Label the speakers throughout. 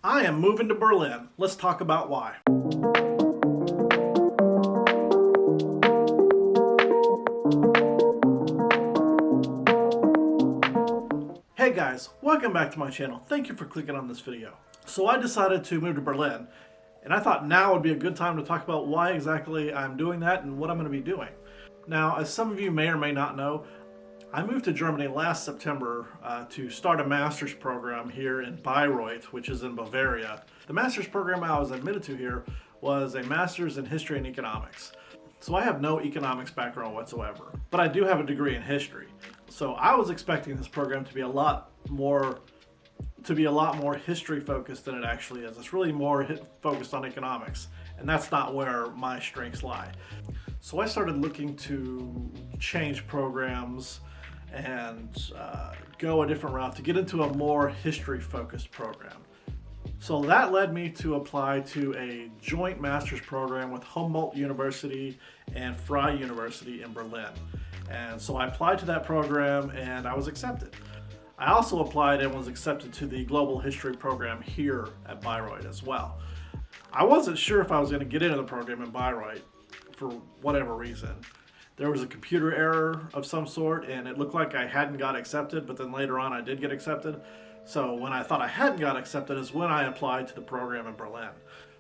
Speaker 1: I am moving to Berlin. Let's talk about why. Hey guys, welcome back to my channel. Thank you for clicking on this video. So I decided to move to Berlin, and I thought now would be a good time to talk about why exactly I'm doing that and what I'm going to be doing. Now, as some of you may or may not know, I moved to Germany last September to start a master's program here in Bayreuth, which is in Bavaria. The master's program I was admitted to here was a master's in history and economics. So I have no economics background whatsoever, but I do have a degree in history. So I was expecting this program to be a lot more history focused than it actually is. It's really more focused on economics, and that's not where my strengths lie. So I started looking to change programs and go a different route to get into a more history focused program. So that led me to apply to a joint master's program with Humboldt University and Freie University in Berlin. And so I applied to that program and I was accepted. I also applied and was accepted to the global history program here at Bayreuth as well. I wasn't sure if I was going to get into the program in Bayreuth for whatever reason. There was a computer error of some sort and it looked like I hadn't got accepted, but then later on I did get accepted. So when I thought I hadn't got accepted is when I applied to the program in Berlin.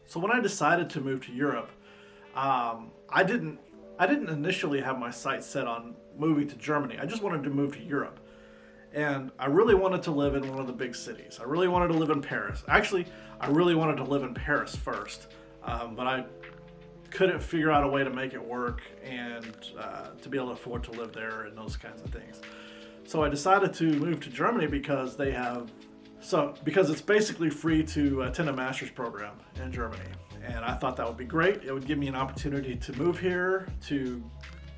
Speaker 1: So when I decided to move to Europe, I didn't initially have my sights set on moving to Germany. I just wanted to move to Europe. And I really wanted to live in one of the big cities. I really wanted to live in Paris. Actually, I really wanted to live in Paris first, but I couldn't figure out a way to make it work and to be able to afford to live there and those kinds of things. So I decided to move to Germany because because it's basically free to attend a master's program in Germany. And I thought that would be great. It would give me an opportunity to move here, to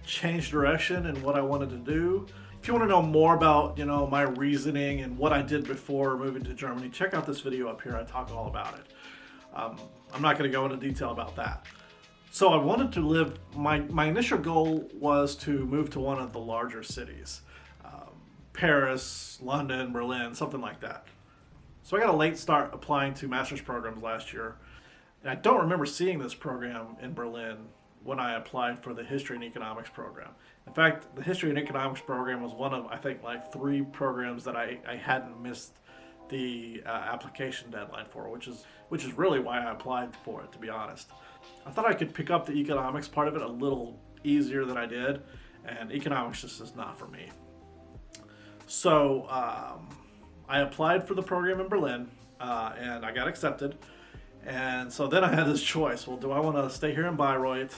Speaker 1: change direction in what I wanted to do. If you want to know more about, my reasoning and what I did before moving to Germany, check out this video up here. I talk all about it. I'm not going to go into detail about that. So I wanted to live, my initial goal was to move to one of the larger cities. Paris, London, Berlin, something like that. So I got a late start applying to master's programs last year. And I don't remember seeing this program in Berlin when I applied for the history and economics program. In fact, the history and economics program was one of, I think, like 3 programs that I hadn't missed the application deadline for, which is really why I applied for it, to be honest. I thought I could pick up the economics part of it a little easier than I did, and economics just is not for me. So I applied for the program in Berlin, and I got accepted. And so then I had this choice. Well, do I want to stay here in Bayreuth,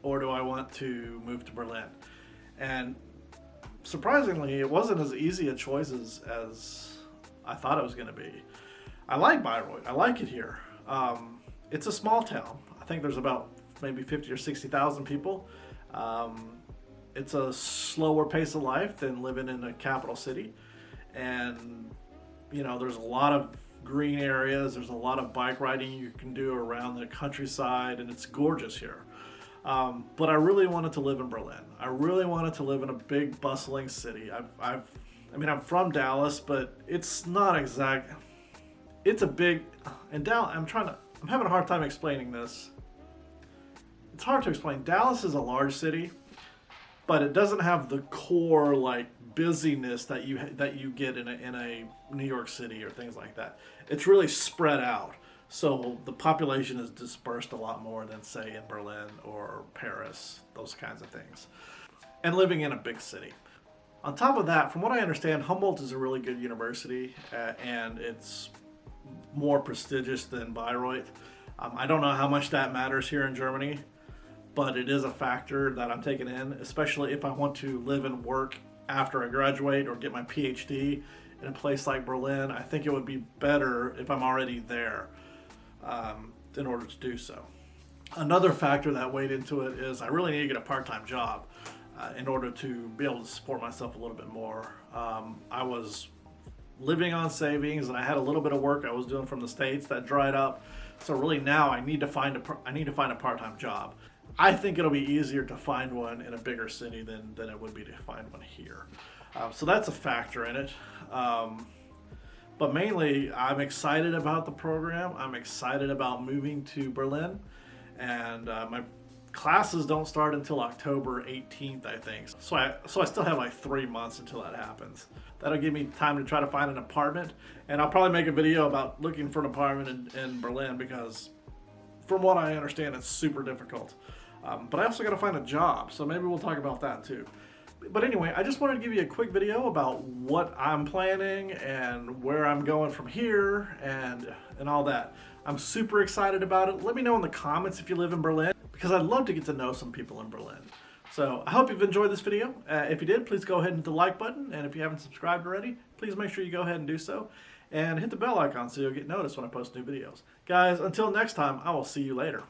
Speaker 1: or do I want to move to Berlin? And surprisingly, it wasn't as easy a choice as I thought it was going to be. I like Bayreuth. I like it here. It's a small town. I think there's about maybe 50 or 60,000 people. It's a slower pace of life than living in a capital city. And, there's a lot of green areas. There's a lot of bike riding you can do around the countryside, and it's gorgeous here. But I really wanted to live in Berlin. I really wanted to live in a big, bustling city. I'm from Dallas, but it's not exact. It's a big, and Dallas, I'm having a hard time explaining this. It's hard to explain. Dallas is a large city, but it doesn't have the core busyness that you get in a New York City or things like that. It's really spread out. So the population is dispersed a lot more than, say, in Berlin or Paris, those kinds of things. And living in a big city. On top of that, from what I understand, Humboldt is a really good university, and it's more prestigious than Bayreuth. I don't know how much that matters here in Germany, but it is a factor that I'm taking in, especially if I want to live and work after I graduate or get my PhD in a place like Berlin. I think it would be better if I'm already there in order to do so. Another factor that weighed into it is I really need to get a part-time job in order to be able to support myself a little bit more. I was living on savings, and I had a little bit of work I was doing from the States that dried up. So really now I need to find a part-time job. I think it'll be easier to find one in a bigger city than it would be to find one here. So that's a factor in it. But mainly, I'm excited about the program. I'm excited about moving to Berlin, and my classes don't start until October 18th, I think. So I still have like 3 months until that happens. That'll give me time to try to find an apartment, and I'll probably make a video about looking for an apartment in Berlin, because from what I understand, it's super difficult. But I also got to find a job, so maybe we'll talk about that too. But anyway, I just wanted to give you a quick video about what I'm planning and where I'm going from here and all that. I'm super excited about it. Let me know in the comments if you live in Berlin, because I'd love to get to know some people in Berlin. So I hope you've enjoyed this video. If you did, please go ahead and hit the like button. And if you haven't subscribed already, please make sure you go ahead and do so. And hit the bell icon so you'll get noticed when I post new videos. Guys, until next time, I will see you later.